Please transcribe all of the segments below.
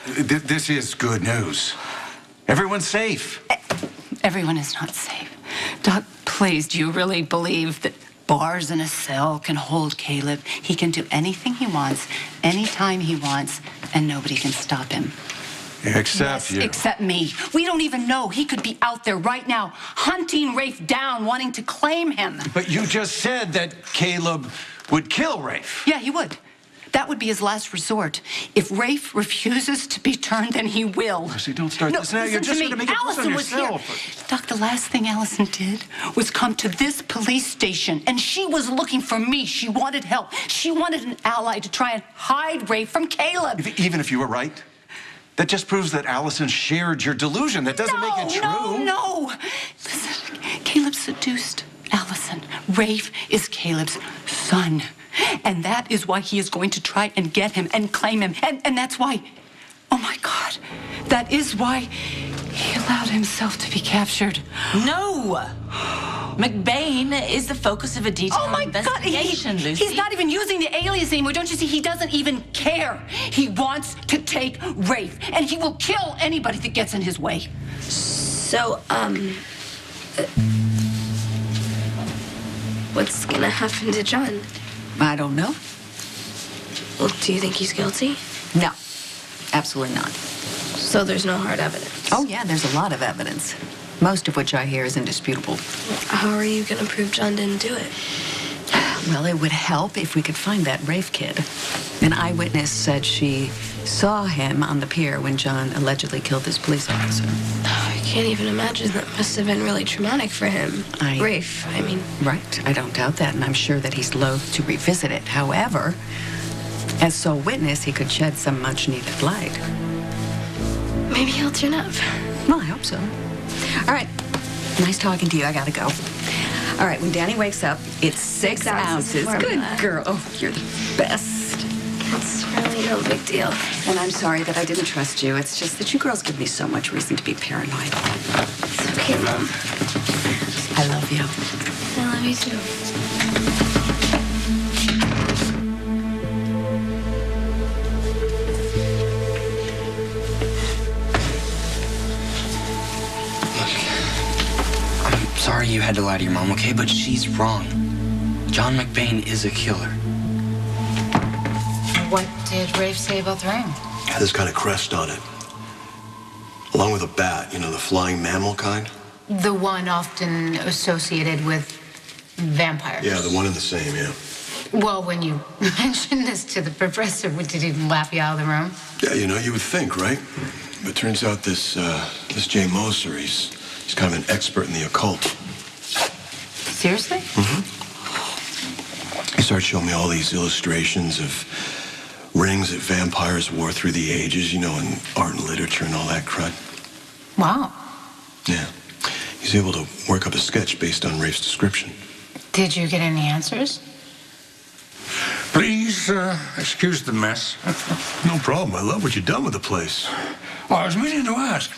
This is good news. Everyone's safe. Everyone is not safe. Doc, please, do you really believe that bars in a cell can hold Caleb? He can do anything he wants, anytime he wants, and nobody can stop him. Except you. Except me. We don't even know. He could be out there right now, hunting Rafe down, wanting to claim him. But you just said that Caleb would kill Rafe. Yeah, he would. That would be his last resort. If Rafe refuses to be turned, then he will. Mercy, don't start this now. You're listen just to going to me. make it worse on Allison was yourself. here. Doc, the last thing Allison did was come to this police station, and she was looking for me. She wanted help. She wanted an ally to try and hide Rafe from Caleb. Even if you were right, that just proves that Allison shared your delusion. That doesn't make it true. No. Listen, Caleb seduced Allison. Rafe is Caleb's son. And that is why he is going to try and get him and claim him. And that's why, oh my God, that is why he allowed himself to be captured. No! McBain is the focus of a detailed investigation, Lucy. He's not even using the alias anymore. Don't you see? He doesn't even care. He wants to take Rafe, and he will kill anybody that gets in his way. So, what's gonna happen to John? I don't know. Well, do you think he's guilty? No, absolutely not. So there's no hard evidence? Oh, yeah, there's a lot of evidence, most of which I hear is indisputable. How are you gonna prove John didn't do it? Well, it would help if we could find that Rafe kid. An eyewitness said she saw him on the pier when John allegedly killed this police officer. I can't even imagine. That must have been really traumatic for him. Rafe, I mean. Right, I don't doubt that, and I'm sure that he's loath to revisit it. However, as sole witness, he could shed some much-needed light. Maybe he'll turn up. Well, I hope so. All right, nice talking to you. I gotta go. All right, when Danny wakes up, it's 6 ounces. Good girl. Oh, you're the best. It's really no big deal. And I'm sorry that I didn't trust you. It's just that you girls give me so much reason to be paranoid. It's okay, Mom. I love you. I love you too. I'm sorry you had to lie to your mom, okay? But she's wrong. John McBain is a killer. What did Rafe say about the ring? Had this kind of crest on it. Along with a bat, you know, the flying mammal kind. The one often associated with vampires. Yeah, the one and the same, yeah. Well, when you mentioned this to the professor, did he laugh you out of the room? Yeah, you know, you would think, right? But turns out this Jay Moser, he's kind of an expert in the occult. Seriously? Mm-hmm. He started showing me all these illustrations of rings that vampires wore through the ages, you know, in art and literature and all that crud. Wow. Yeah. He's able to work up a sketch based on Rafe's description. Did you get any answers? Please, excuse the mess. No problem. I love what you've done with the place. Oh, I was meaning to ask.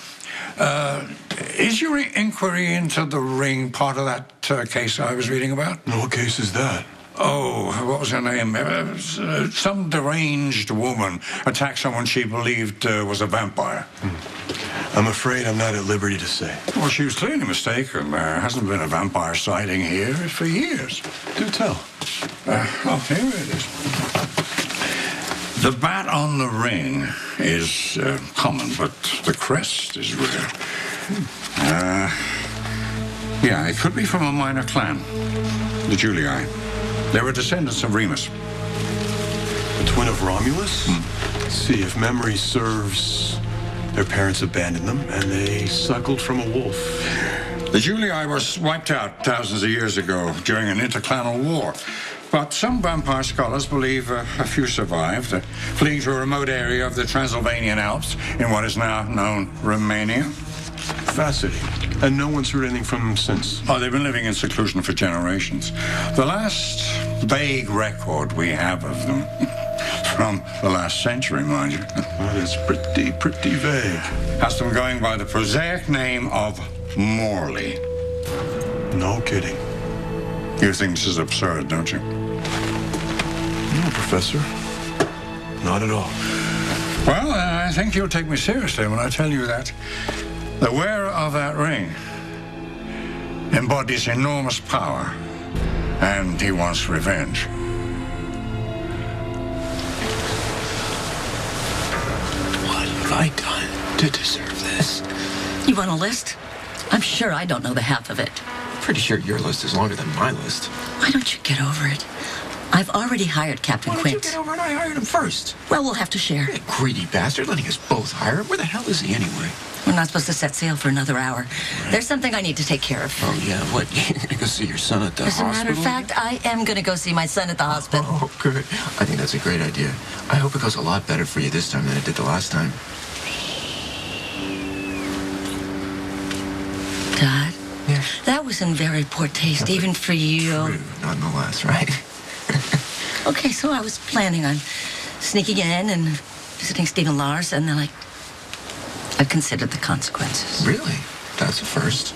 Is your inquiry into the ring part of that case I was reading about? What case is that? Oh, what was her name? Some deranged woman attacked someone she believed was a vampire. I'm afraid I'm not at liberty to say. Well, she was clearly mistaken. There hasn't been a vampire sighting here for years. Do tell. Oh, here it is. The bat on the ring is common, but the crest is rare. Yeah, it could be from a minor clan, the Julii. They were descendants of Remus. The twin of Romulus? Let's see, if memory serves, their parents abandoned them, and they suckled from a wolf. The Julii was wiped out thousands of years ago during an interclanal war. But some vampire scholars believe a few survived, fleeing to a remote area of the Transylvanian Alps in what is now known Romania. Fascinating. And no one's heard anything from them since? Oh, they've been living in seclusion for generations. The last vague record we have of them, from the last century, mind you. Well, it's pretty vague. Has them going by the prosaic name of Morley. No kidding. You think this is absurd, don't you? No, Professor. Not at all. Well, I think you'll take me seriously when I tell you that the wearer of that ring embodies enormous power, and he wants revenge. What have I done to deserve this? You want a list? I'm sure I don't know the half of it. Pretty sure your list is longer than my list. Why don't you get over it? I've already hired Captain Why Quint. don't you get over it? I hired him first. Well, we'll have to share. That greedy bastard letting us both hire him. Where the hell is he anyway? We're not supposed to set sail for another hour. There's something I need to take care of. Oh, yeah. What? You're going to go see your son at the hospital? As a matter of fact, I am going to go see my son at the hospital. Oh, good. I think that's a great idea. I hope it goes a lot better for you this time than it did the last time. Dad? Yeah. That was in very poor taste, even for you. True, nonetheless, right? Okay, so I was planning on sneaking in and visiting Stephen Lars, and then I've considered the consequences. Really? That's a first.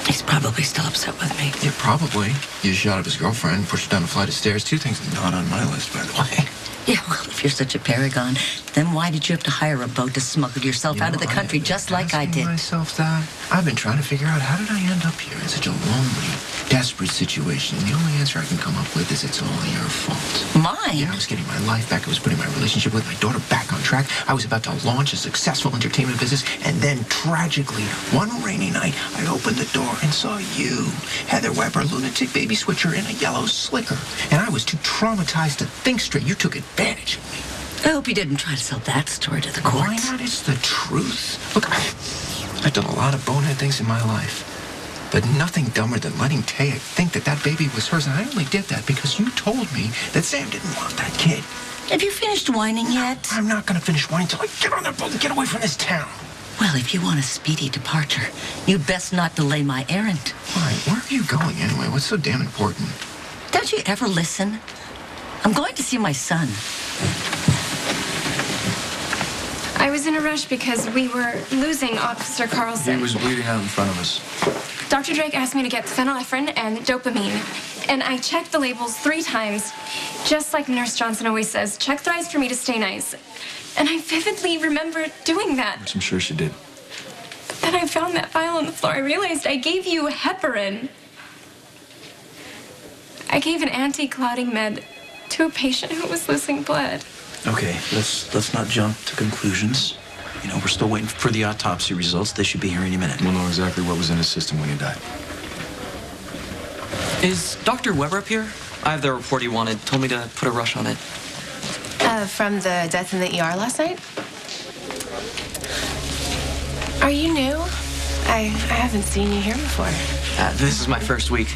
He's probably still upset with me. Yeah, probably. You shot up his girlfriend, pushed her down a flight of stairs. Two things not on my list, by the way. Yeah, well, if you're such a paragon, then why did you have to hire a boat to smuggle yourself out of the country just like I did? Myself that. I've been trying to figure out, how did I end up here in such a lonely, desperate situation? And the only answer I can come up with is it's all your fault. Mine? Yeah, I was getting my life back. I was putting my relationship with my daughter back on track. I was about to launch a successful entertainment business. And then, tragically, one rainy night, I opened the door and saw you, Heather Weber, lunatic baby switcher in a yellow slicker. And I was too traumatized to think straight. You took advantage of me. I hope you didn't try to sell that story to the courts. Why not? It's the truth. Look, I've done a lot of bonehead things in my life, but nothing dumber than letting Taya think that that baby was hers. And I only did that because you told me that Sam didn't want that kid. Have you finished whining yet? I'm not going to finish whining until I get on that boat and get away from this town. Well, if you want a speedy departure, you'd best not delay my errand. Why? Where are you going anyway? What's so damn important? Don't you ever listen? I'm going to see my son. I was in a rush because we were losing Officer Carlson. He was bleeding out in front of us. Dr. Drake asked me to get phenylephrine and dopamine, and I checked the labels 3 times. Just like Nurse Johnson always says, check thrice for me to stay nice. And I vividly remember doing that. I'm sure she did. But then I found that vial on the floor. I realized I gave you heparin. I gave an anti-clotting med to a patient who was losing blood. Okay, let's not jump to conclusions. You know, we're still waiting for the autopsy results. They should be here any minute. We'll know exactly what was in his system when he died. Is Dr. Weber up here? I have the report he wanted. Told me to put a rush on it. From the death in the ER last night? Are you new? I haven't seen you here before. This is my first week.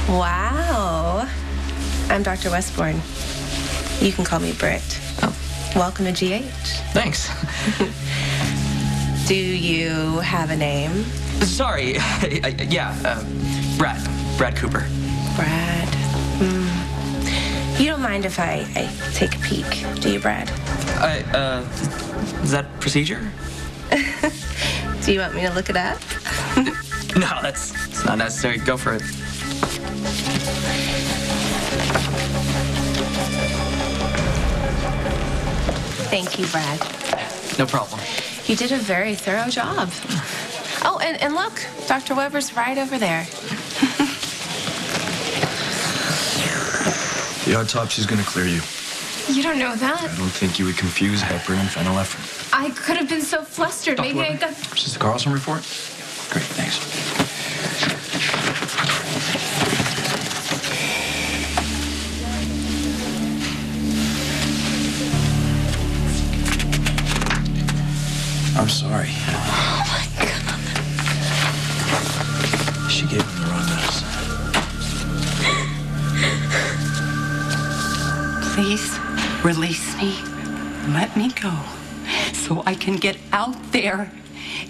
Wow. I'm Dr. Westbourne. You can call me Britt. Oh. Welcome to GH. Thanks. Do you have a name? Sorry. Brad Cooper. Brad. You don't mind if I take a peek, do you, Brad? Is that procedure? Do you want me to look it up? No, it's not necessary. Go for it. Thank you, Brad. No problem. You did a very thorough job. Oh, and look, Dr. Weber's right over there. The autopsy's gonna clear you. You don't know that. I don't think you would confuse heparin and phenylephrine. I could have been so flustered. Dr. Maybe I Weber, got... This is the Carlson report? Great, thanks. I'm sorry. Oh, my God. She gave him the wrong medicine. Please release me. Let me go so I can get out there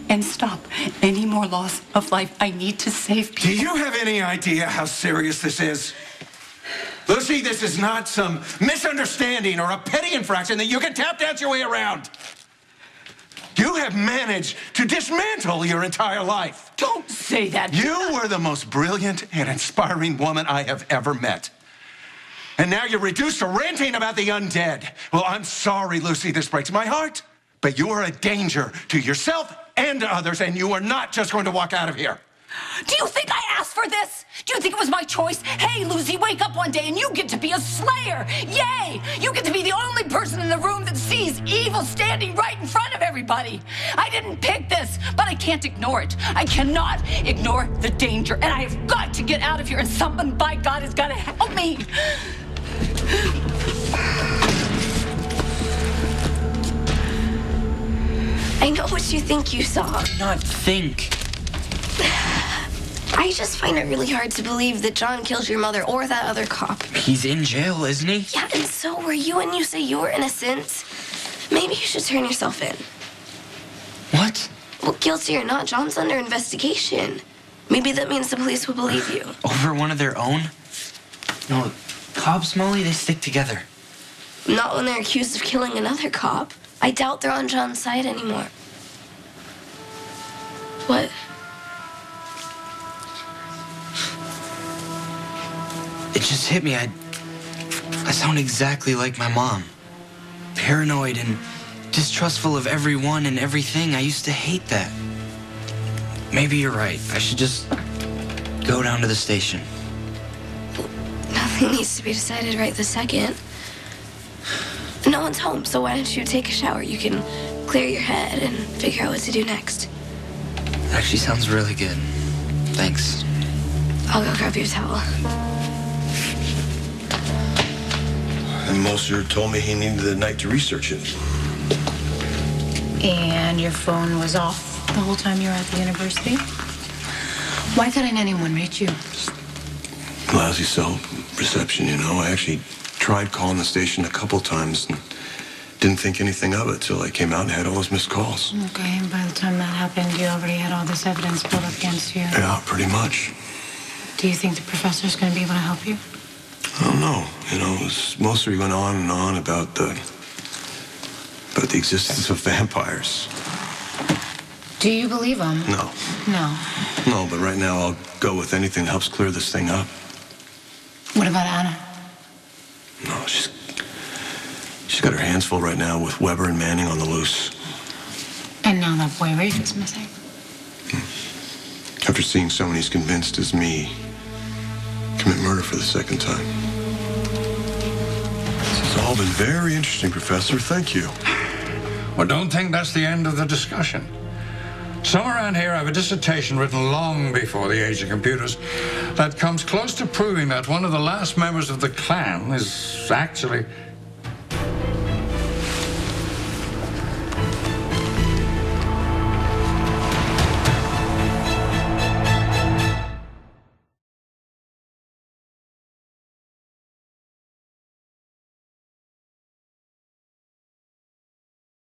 and stop any more loss of life. I need to save people. Do you have any idea how serious this is? Lucy, this is not some misunderstanding or a petty infraction that you can tap dance your way around. You have managed to dismantle your entire life. Don't say that. You were the most brilliant and inspiring woman I have ever met. And now you're reduced to ranting about the undead. Well, I'm sorry, Lucy, this breaks my heart. But you are a danger to yourself and to others, and you are not just going to walk out of here. Do you think I asked for this? Do you think it was my choice? Hey, Lucy, wake up one day and you get to be a slayer. Yay! You get to be the only person in the room that sees evil standing right in front of everybody. I didn't pick this, but I can't ignore it. I cannot ignore the danger, and I have got to get out of here, and someone, by God, has got to help me. I know what you think you saw. Not think. I just find it really hard to believe that John killed your mother or that other cop. He's in jail, isn't he? Yeah, and so were you, and you say you were innocent. Maybe you should turn yourself in. What? Well, guilty or not, John's under investigation. Maybe that means the police will believe you. Over one of their own? No, cops, Molly, they stick together. Not when they're accused of killing another cop. I doubt they're on John's side anymore. What? It just hit me. I sound exactly like my mom. Paranoid and distrustful of everyone and everything. I used to hate that. Maybe you're right. I should just go down to the station. Nothing needs to be decided right this second. No one's home, so why don't you take a shower? You can clear your head and figure out what to do next. It actually sounds really good. Thanks. I'll go grab your towel. And Moser told me he needed the night to research it. And your phone was off the whole time you were at the university? Why couldn't anyone reach you? Lousy cell reception, you know. I actually tried calling the station a couple times and didn't think anything of it till I came out and had all those missed calls. Okay, and by the time that happened, you already had all this evidence built up against you. Yeah, pretty much. Do you think the professor's going to be able to help you? I don't know. You know, Moser went on and on about the existence of vampires. Do you believe him? No. No. No, but right now I'll go with anything that helps clear this thing up. What about Anna? No, she's got her hands full right now with Weber and Manning on the loose. And now that boy Rafe is missing. After seeing someone he's convinced is me commit murder for the second time. This has all been very interesting, Professor. Thank you. Well, don't think that's the end of the discussion. Some around here have a dissertation written long before the age of computers that comes close to proving that one of the last members of the Klan is actually